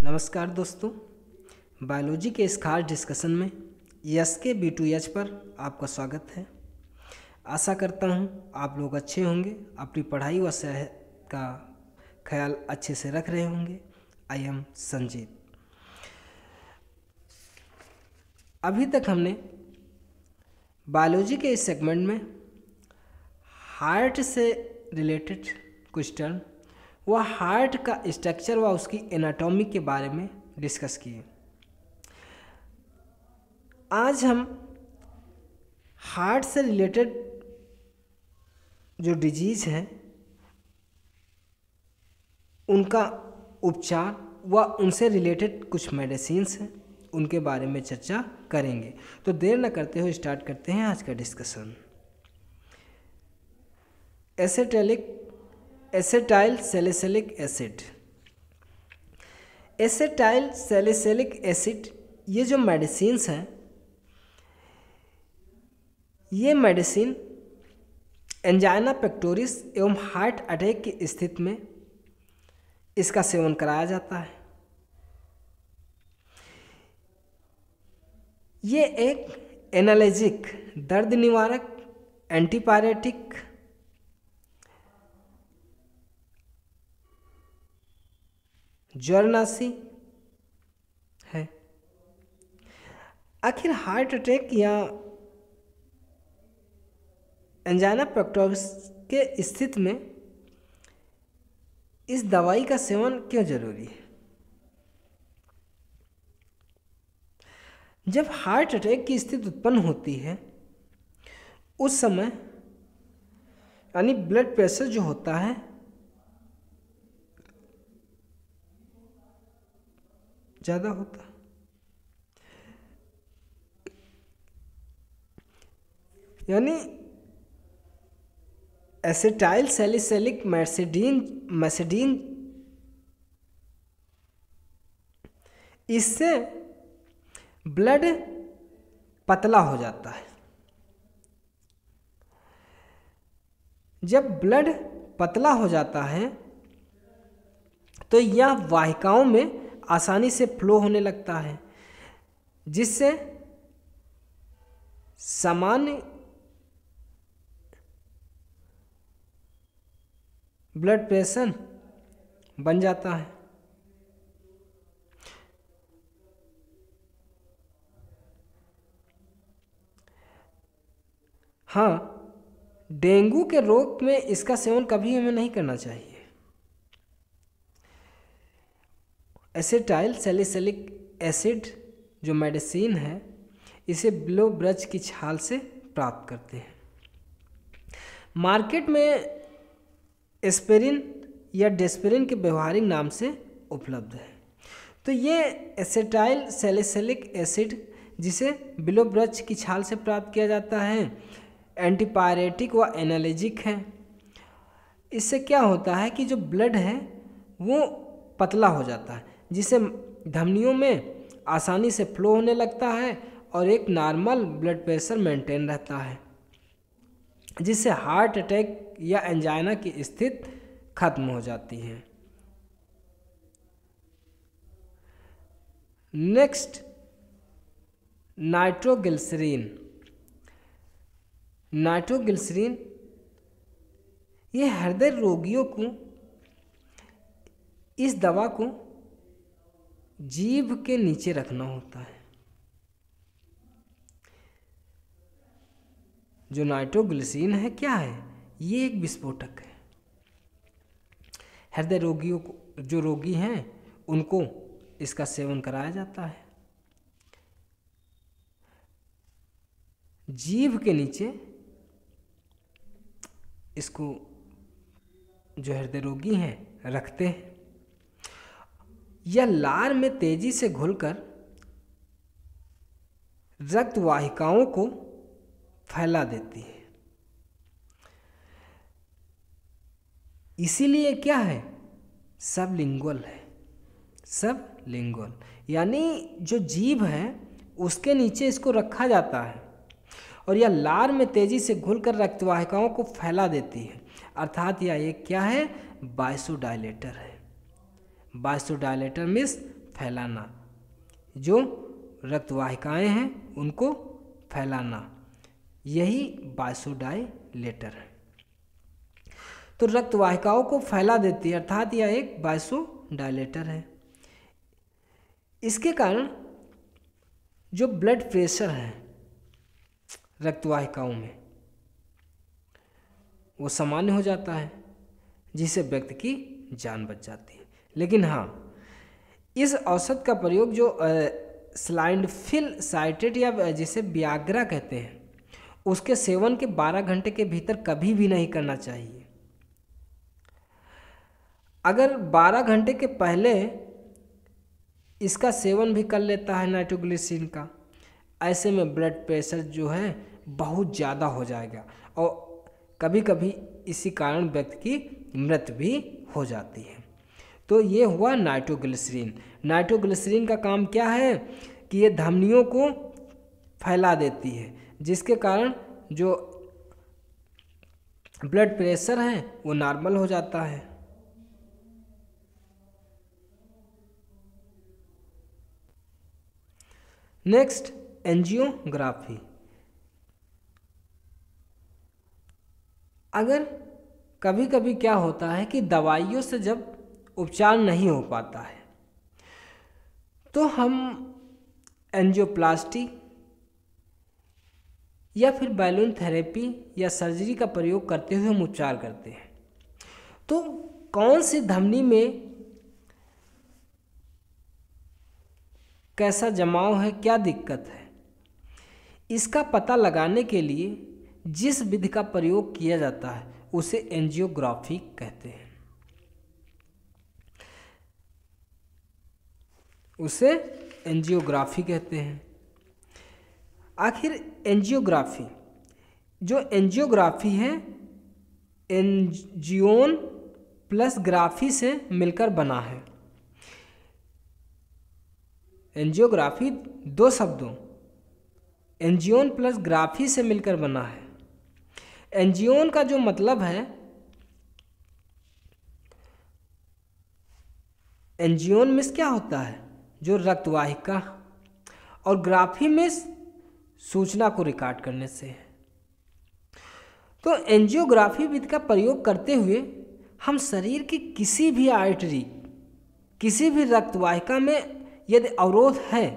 नमस्कार दोस्तों, बायोलॉजी के इस खास डिस्कशन में यस के B2H पर आपका स्वागत है। आशा करता हूँ आप लोग अच्छे होंगे, अपनी पढ़ाई व सेहत का ख्याल अच्छे से रख रहे होंगे। I am Sanjeet. अभी तक हमने बायोलॉजी के इस सेगमेंट में हार्ट से रिलेटेड कुछ टर्म व हार्ट का स्ट्रक्चर व उसकी एनाटॉमी के बारे में डिस्कस किए। आज हम हार्ट से रिलेटेड जो डिजीज हैं उनका उपचार व उनसे रिलेटेड कुछ मेडिसिन्स हैं उनके बारे में चर्चा करेंगे। तो देर न करते हुए स्टार्ट करते हैं आज का discussion. Acetyl salicylic acid. Acetyl salicylic acid ये जो मेडिसिन्स हैं, ये मेडिसिन एंजाइना पेक्टोरिस एवं हार्ट अटैक की स्थिति में इसका सेवन कराया जाता है। ये एक एनाल्जेसिक, दर्द निवारक, एंटीपायरेटिक, ज्वरनाशी है। आखिर हार्ट अटैक या एंजाइना पेक्टोरिस के स्थिति में इस दवाई का सेवन क्यों जरूरी है? जब हार्ट अटैक की स्थिति उत्पन्न होती है उस समय यानी ब्लड प्रेशर जो होता है ज़्यादा होता है, यानी एसेटाइल सैलिसिलिक मैसिडीन इससे ब्लड पतला हो जाता है। जब ब्लड पतला हो जाता है तो यह वाहिकाओं में आसानी से फ्लो होने लगता है, जिससे सामान्य ब्लड प्रेशर बन जाता है। हाँ, डेंगू के रोग में इसका सेवन कभी हमें नहीं करना चाहिए। एसेटाइल सैलिसिलिक एसिड जो मेडिसिन है इसे बिलो ब्रज की छाल से प्राप्त करते हैं। मार्केट में एस्पिरिन या डेस्पिरिन के व्यवहारिक नाम से उपलब्ध है। तो ये एसेटाइल सैलिसिलिक एसिड जिसे बिलो ब्रज की छाल से प्राप्त किया जाता है, एंटीपायरेटिक व एनाल्जेसिक है। इससे क्या होता है कि जो ब्लड है वो पतला हो जाता है, जिससे धमनियों में आसानी से फ्लो होने लगता है और एक नॉर्मल ब्लड प्रेशर मेंटेन रहता है, जिससे हार्ट अटैक या एंजाइना की स्थिति खत्म हो जाती है। Next, nitroglycerine. नाइट्रोग्लिसरीन ये हृदय रोगियों को इस दवा को जीभ के नीचे रखना होता है। जो नाइट्रोग्लिसरीन है क्या है? ये एक विस्फोटक है। हृदय रोगियों को, जो रोगी हैं, उनको इसका सेवन कराया जाता है। जीभ के नीचे इसको जो हृदय रोगी हैं रखते हैं। यह लार में तेजी से घुलकर रक्त वाहिकाओं को फैला देती है। इसीलिए क्या है? सबलिंगुअल है। सबलिंगुअल यानी जो जीभ है उसके नीचे इसको रखा जाता है और यह लार में तेजी से घुलकर रक्तवाहिकाओं को फैला देती है। अर्थात यह एक क्या है? वासोडायलेटर है। वासोडायलेटर मीन्स फैलाना, जो रक्तवाहिकाएं हैं उनको फैलाना, यही वासोडाइलेटर है। तो रक्तवाहिकाओं को फैला देती है, अर्थात यह एक वासोडाइलेटर है। इसके कारण जो ब्लड प्रेशर है रक्तवाहिकाओं में वो सामान्य हो जाता है, जिससे व्यक्ति की जान बच जाती है। लेकिन हाँ, इस औषध का प्रयोग जो स्लाइनडफिल साइट्रेट या जिसे वियाग्रा कहते हैं, उसके सेवन के 12 घंटे के भीतर कभी भी नहीं करना चाहिए। अगर 12 घंटे के पहले इसका सेवन भी कर लेता है नाइट्रोग्लिसरीन का, ऐसे में ब्लड प्रेशर जो है बहुत ज़्यादा हो जाएगा और कभी कभी इसी कारण व्यक्ति की मृत्यु भी हो जाती है। तो ये हुआ नाइट्रोग्लिसरीन। नाइट्रोग्लिसरीन का काम क्या है कि ये धमनियों को फैला देती है, जिसके कारण जो ब्लड प्रेशर है वो नॉर्मल हो जाता है। Next, angiography. अगर कभी कभी क्या होता है कि दवाइयों से जब उपचार नहीं हो पाता है तो हम एंजियोप्लास्टी या फिर बैलून थेरेपी या सर्जरी का प्रयोग करते हुए हम उपचार करते हैं। तो कौन सी धमनी में कैसा जमाव है, क्या दिक्कत है, इसका पता लगाने के लिए जिस विधि का प्रयोग किया जाता है उसे एंजियोग्राफी कहते हैं। उसे एंजियोग्राफी कहते हैं। आखिर एंजियोग्राफी, जो एंजियोग्राफी है एंजियोन प्लस ग्राफी से मिलकर बना है। एंजियोग्राफी दो शब्दों एंजियोन प्लस ग्राफी से मिलकर बना है। एंजियोन का जो मतलब है, एंजियोन में क्या होता है, जो रक्तवाहिका, और ग्राफी में सूचना को रिकॉर्ड करने से है। तो एंजियोग्राफी विधि का प्रयोग करते हुए हम शरीर की किसी भी आर्टरी, किसी भी रक्तवाहिका में यदि अवरोध है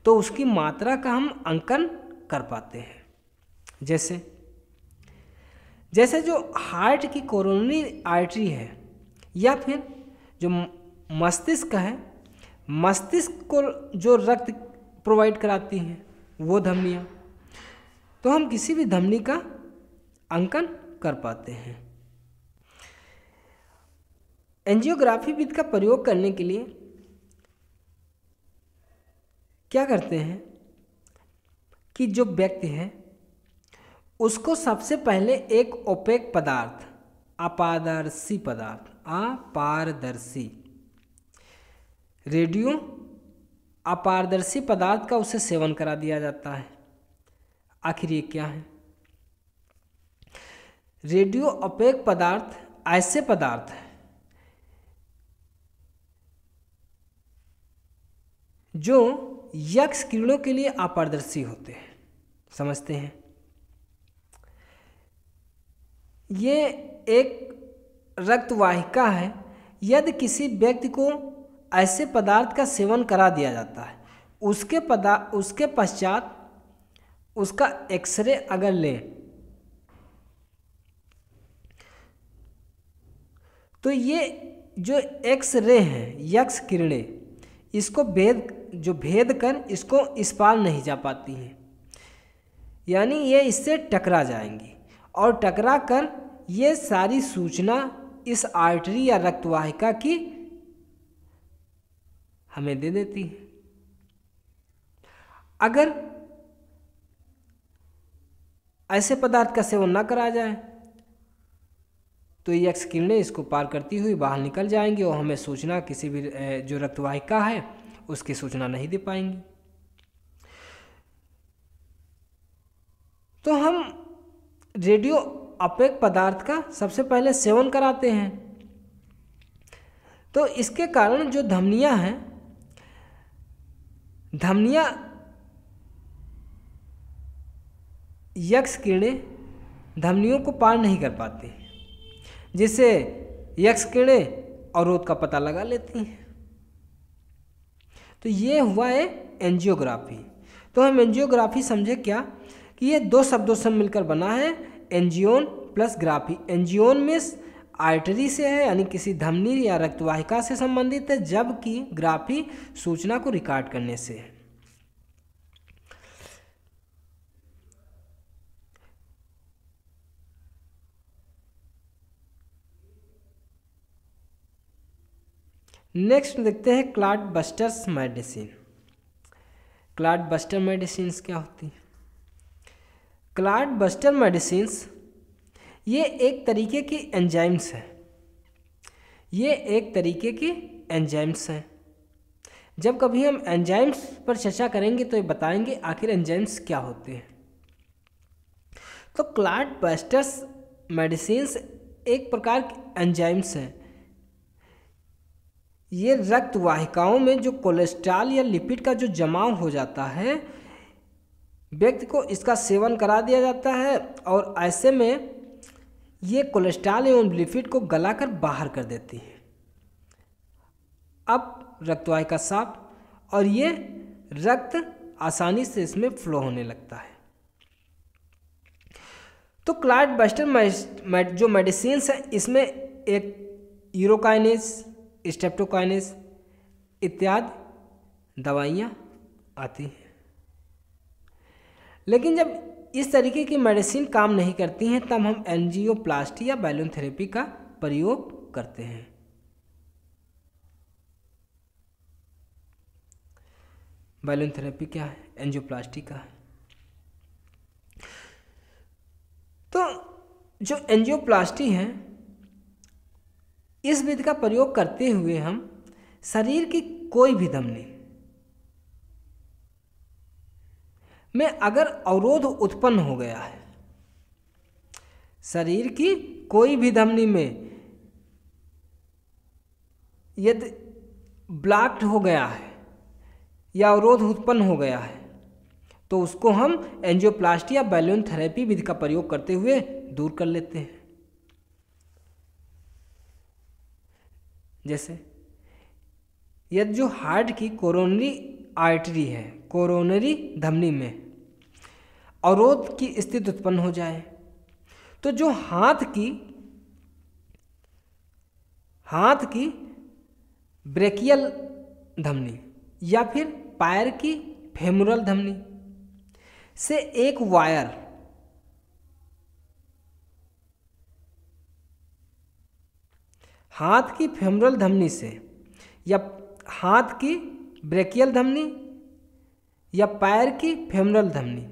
तो उसकी मात्रा का हम अंकन कर पाते हैं। जैसे जो हार्ट की कोरोनरी आर्टरी है या फिर जो मस्तिष्क है, मस्तिष्क को जो रक्त प्रोवाइड कराती हैं वो धमनियाँ, तो हम किसी भी धमनी का अंकन कर पाते हैं। एंजियोग्राफी विधि का प्रयोग करने के लिए क्या करते हैं कि जो व्यक्ति है उसको सबसे पहले एक ओपेक पदार्थ, अपारदर्शी पदार्थ, अपारदर्शी रेडियो अपारदर्शी पदार्थ का उसे सेवन करा दिया जाता है। आखिर ये क्या है? रेडियो ओपेक पदार्थ ऐसे पदार्थ हैं जो यक्स किरणों के लिए अपारदर्शी होते हैं। समझते हैं? ये एक रक्तवाहिका है। यदि किसी व्यक्ति को ऐसे पदार्थ का सेवन करा दिया जाता है, उसके पश्चात उसका एक्सरे अगर लें तो ये जो एक्सरे हैं, यक्स किरणें, इसको भेद कर इसको इस पार नहीं जा पाती हैं, यानी ये इससे टकरा जाएंगी और टकरा कर ये सारी सूचना इस आर्टरी या रक्तवाहिका की हमें दे देती है। अगर ऐसे पदार्थ का सेवन ना करा जाए तो ये यक्स किरणें इसको पार करती हुई बाहर निकल जाएंगी और हमें सूचना किसी भी जो रक्तवाहिका है उसकी सूचना नहीं दे पाएंगी। तो हम रेडियो ओपेक पदार्थ का सबसे पहले सेवन कराते हैं। तो इसके कारण जो धमनियां हैं धमनियाँ यक्ष किरणें धमनियों को पार नहीं कर पाती, जिससे यक्ष किरणें अवरोध का पता लगा लेती हैं। तो ये हुआ है एंजियोग्राफी। तो हम एंजियोग्राफी समझे क्या कि ये दो शब्दों से मिलकर बना है, एंजियोन प्लस ग्राफी। एंजियोन में आर्टरी से है, यानी किसी धमनी या रक्तवाहिका से संबंधित है, जबकि ग्राफी सूचना को रिकॉर्ड करने से है। नेक्स्ट देखते हैं clot busters medicine. Clot buster medicine क्या होती है? क्लॉट बस्टर मेडिसिन ये एक तरीके की एंजाइम्स है। ये एक तरीके की एंजाइम्स हैं। जब कभी हम एंजाइम्स पर चर्चा करेंगे तो ये बताएंगे आखिर एंजाइम्स क्या होते हैं। तो क्लॉट बस्टर्स मेडिसिन एक प्रकार की एंजाइम्स हैं। ये रक्त वाहिकाओं में जो कोलेस्ट्रॉल या लिपिड का जो जमाव हो जाता है, व्यक्ति को इसका सेवन करा दिया जाता है और ऐसे में ये कोलेस्ट्रॉल एवं लिपिड को गलाकर बाहर कर देती है। अब रक्त वाहिका साफ और ये रक्त आसानी से इसमें फ्लो होने लगता है। तो क्लॉट बस्टर जो मेडिसिन है, इसमें एक यूरोकाइनेज, स्ट्रेप्टोकाइनेज इत्यादि दवाइयाँ आती हैं। लेकिन जब इस तरीके की मेडिसिन काम नहीं करती हैं, तब हम एंजियोप्लास्टी या बैलून थेरेपी का प्रयोग करते हैं। बैलून थेरेपी क्या है? एंजियोप्लास्टी का है। तो जो एंजियोप्लास्टी है, इस विधि का प्रयोग करते हुए हम शरीर की कोई भी धमनी में अगर अवरोध उत्पन्न हो गया है, शरीर की कोई भी धमनी में यदि ब्लॉक्ड हो गया है या अवरोध उत्पन्न हो गया है, तो उसको हम एंजियोप्लास्टी या बैलून थेरेपी विधि का प्रयोग करते हुए दूर कर लेते हैं। जैसे यदि जो हार्ट की कोरोनरी आर्टरी है, कोरोनरी धमनी में अवरोध की स्थिति उत्पन्न हो जाए, तो जो हाथ की ब्रेकियल धमनी या फिर पैर की फेमोरल धमनी से एक वायर हाथ की फेमोरल धमनी से या हाथ की ब्रेकियल धमनी या पैर की फेमोरल धमनी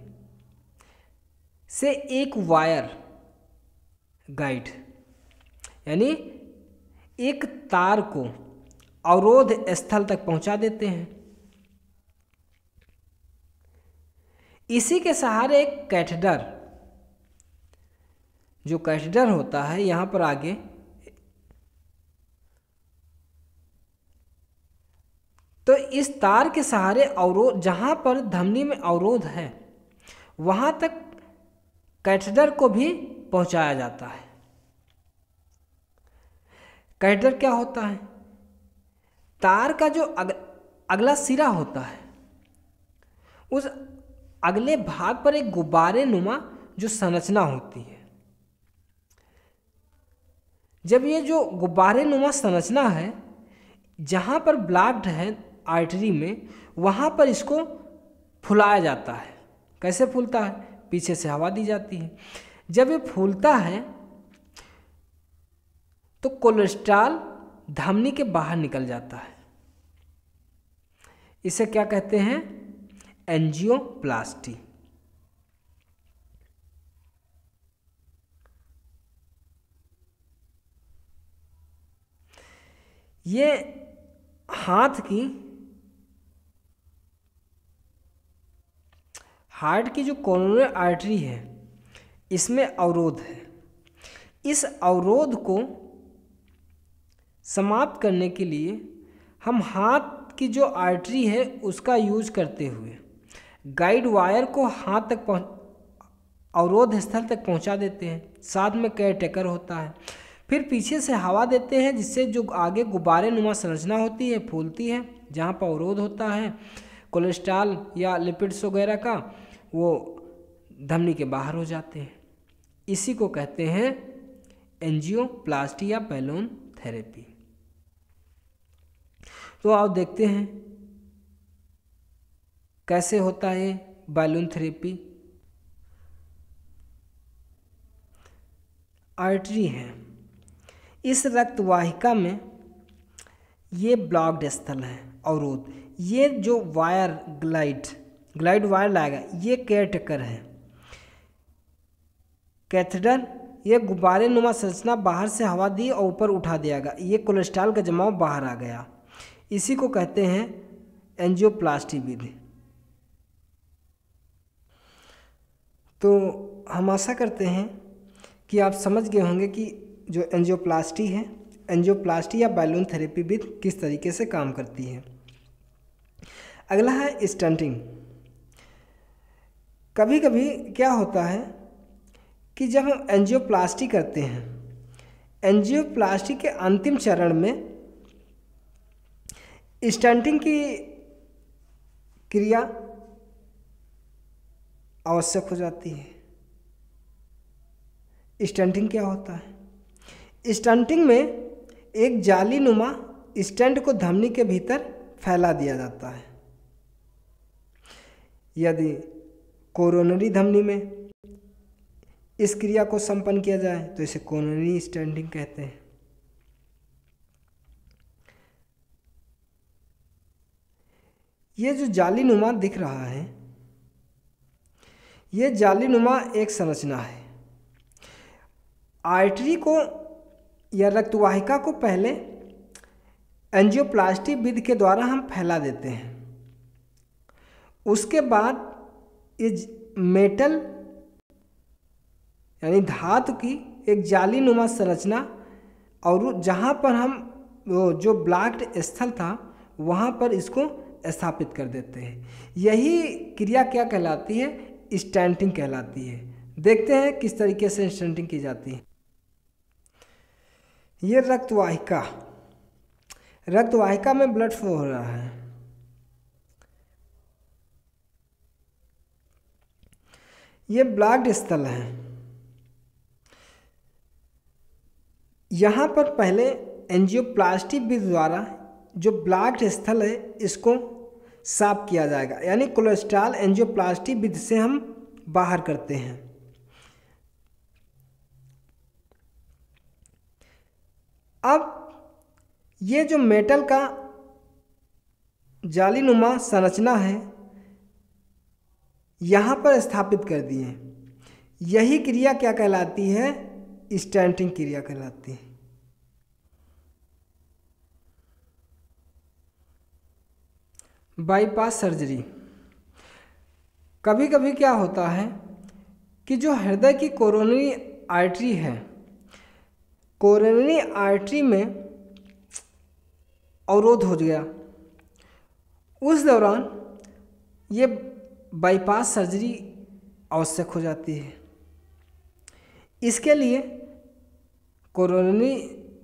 से एक वायर गाइड, यानी एक तार को अवरोध स्थल तक पहुंचा देते हैं। इसी के सहारे एक कैथेटर, जो कैथेटर होता है यहाँ पर आगे, तो इस तार के सहारे अवरोध, जहाँ पर धमनी में अवरोध है वहाँ तक कैथेटर को भी पहुँचाया जाता है। कैथेटर क्या होता है? तार का जो अगला सिरा होता है, उस अगले भाग पर एक गुब्बारे नुमा जो संरचना होती है। जब ये जो गुब्बारे नुमा संरचना है, जहाँ पर ब्लॉक्ड है आर्टरी में, वहाँ पर इसको फुलाया जाता है। कैसे फूलता है? पीछे से हवा दी जाती है। जब ये फूलता है तो कोलेस्ट्रॉल धमनी के बाहर निकल जाता है। इसे क्या कहते हैं? एंजियोप्लास्टी। ये हार्ट की जो कोरोनरी आर्टरी है, इसमें अवरोध है। इस अवरोध को समाप्त करने के लिए हम हाथ की जो आर्टरी है उसका यूज करते हुए गाइड वायर को हाथ तक अवरोध स्थल तक पहुंचा देते हैं। साथ में केयर टेकर होता है। फिर पीछे से हवा देते हैं जिससे जो आगे गुब्बारे नुमा संरचना होती है फूलती है। जहाँ पर अवरोध होता है कोलेस्ट्रॉल या लिपिड्स वगैरह का, वो धमनी के बाहर हो जाते हैं। इसी को कहते हैं एंजियोप्लास्टी या बैलून थेरेपी। तो आओ देखते हैं कैसे होता है बैलून थेरेपी। आर्टरी है, इस रक्त वाहिका में ये ब्लॉक्ड स्थल है अवरोध। ये जो वायर ग्लाइड वायर लाएगा ये केयर टेकर है। कैथेटर ये गुब्बारे नुमा संरचना बाहर से हवा दी और ऊपर उठा दिया गया। ये कोलेस्ट्रॉल का जमाव बाहर आ गया। इसी को कहते हैं एंजियोप्लास्टी विधि। तो हम आशा करते हैं कि आप समझ गए होंगे कि जो एंजियोप्लास्टी है, एंजियोप्लास्टी या बैलून थेरेपी विधि किस तरीके से काम करती है। अगला है स्टंटिंग। कभी कभी क्या होता है कि जब हम एंजियोप्लास्टी करते हैं, एंजियोप्लास्टी के अंतिम चरण में स्टंटिंग की क्रिया आवश्यक हो जाती है। स्टंटिंग क्या होता है? स्टंटिंग में एक जाली नुमा स्टेंट को धमनी के भीतर फैला दिया जाता है। यदि कोरोनरी धमनी में इस क्रिया को संपन्न किया जाए तो इसे कोरोनरी स्टंटिंग कहते हैं। ये जो जाली नुमा दिख रहा है, ये जाली नुमा एक संरचना है। आर्टरी को या रक्तवाहिका को पहले एंजियोप्लास्टी विधि के द्वारा हम फैला देते हैं। उसके बाद इस मेटल यानी धातु की एक जाली नुमा संरचना और जहाँ पर हम जो ब्लॉक्ड स्थल था वहाँ पर इसको स्थापित कर देते हैं। यही क्रिया क्या कहलाती है? स्टंटिंग कहलाती है। देखते हैं किस तरीके से स्टंटिंग की जाती है। ये रक्तवाहिका में ब्लड फ्लो हो रहा है। ये ब्लॉक्ड स्थल है। यहाँ पर पहले एंजियोप्लास्टी विधि द्वारा जो ब्लॉक्ड स्थल है इसको साफ किया जाएगा, यानी कोलेस्ट्रॉल एंजियोप्लास्टी विधि से हम बाहर करते हैं। अब ये जो मेटल का जालीनुमा संरचना है यहाँ पर स्थापित कर दिए। यही क्रिया क्या कहलाती है? स्टंटिंग क्रिया कहलाती है। Bypass surgery. कभी कभी क्या होता है कि जो हृदय की कोरोनरी आर्टरी है, कोरोनरी आर्टरी में अवरोध हो गया। उस दौरान ये बाईपास सर्जरी आवश्यक हो जाती है। इसके लिए कोरोनरी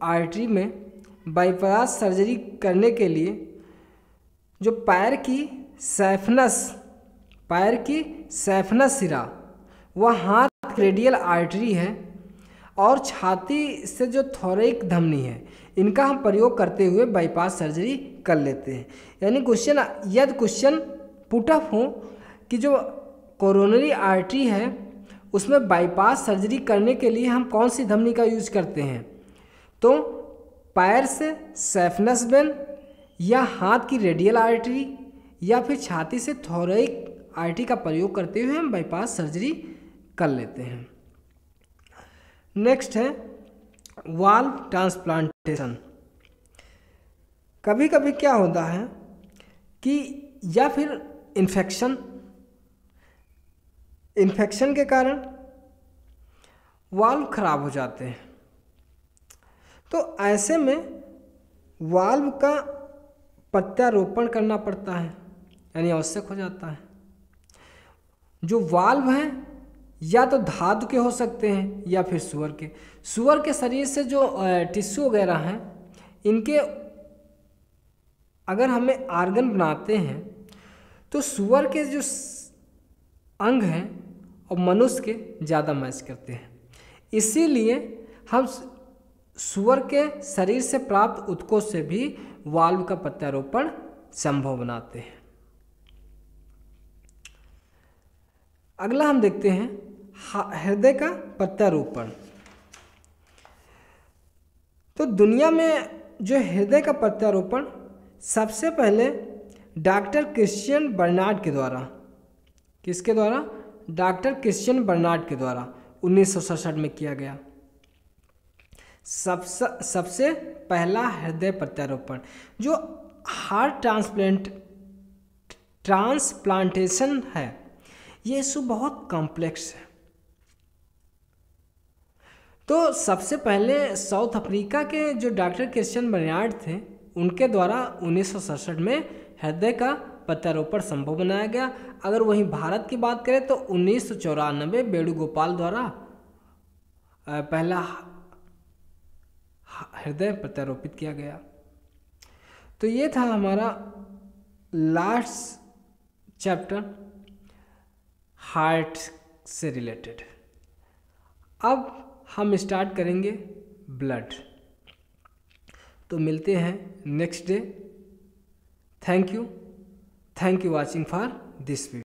आर्टरी में बाईपास सर्जरी करने के लिए जो पैर की सैफनस सिरा वह हाथ रेडियल आर्टरी है और छाती से जो थोरैक धमनी है, इनका हम प्रयोग करते हुए बाईपास सर्जरी कर लेते हैं। यानी क्वेश्चन पुटअप हो कि जो कोरोनरी आर्टरी है उसमें बाईपास सर्जरी करने के लिए हम कौन सी धमनी का यूज करते हैं, तो पैर से सैफनस वेन या हाथ की रेडियल आर्टरी या फिर छाती से थोरैक आर्टरी का प्रयोग करते हुए हम बाईपास सर्जरी कर लेते हैं। नेक्स्ट है वाल्व ट्रांसप्लांटेशन। कभी कभी क्या होता है कि या फिर इन्फेक्शन के कारण वाल्व खराब हो जाते हैं, तो ऐसे में वाल्व का प्रत्यारोपण करना पड़ता है, यानी आवश्यक हो जाता है। जो वाल्व हैं या तो धातु के हो सकते हैं या फिर सूअर के। सूअर के शरीर से जो टिश्यू वगैरह हैं, इनके अगर हमें आर्गन बनाते हैं तो सूअर के जो अंग हैं और मनुष्य के ज़्यादा मैच करते हैं। इसीलिए हम सूअर के शरीर से प्राप्त ऊतकों से भी वाल्व का प्रत्यारोपण संभव बनाते हैं। अगला हम देखते हैं हृदय का प्रत्यारोपण। तो दुनिया में जो हृदय का प्रत्यारोपण सबसे पहले डॉक्टर क्रिश्चियन बर्नार्ड के द्वारा, किसके द्वारा? डॉक्टर क्रिश्चियन बर्नार्ड के द्वारा 1967 में किया गया। सबसे पहला हृदय प्रत्यारोपण। जो हार्ट ट्रांसप्लांटेशन है, ये इशू बहुत कॉम्प्लेक्स है। तो सबसे पहले साउथ अफ्रीका के जो डॉक्टर क्रिश्चियन बर्नार्ड थे, उनके द्वारा 1967 में हृदय का प्रत्यारोपण संभव बनाया गया। अगर वहीं भारत की बात करें तो 1994 वेणुगोपाल द्वारा पहला हृदय प्रत्यारोपित किया गया। तो ये था हमारा लास्ट चैप्टर हार्ट से रिलेटेड। अब हम स्टार्ट करेंगे ब्लड। तो मिलते हैं next day. Thank you watching for this video.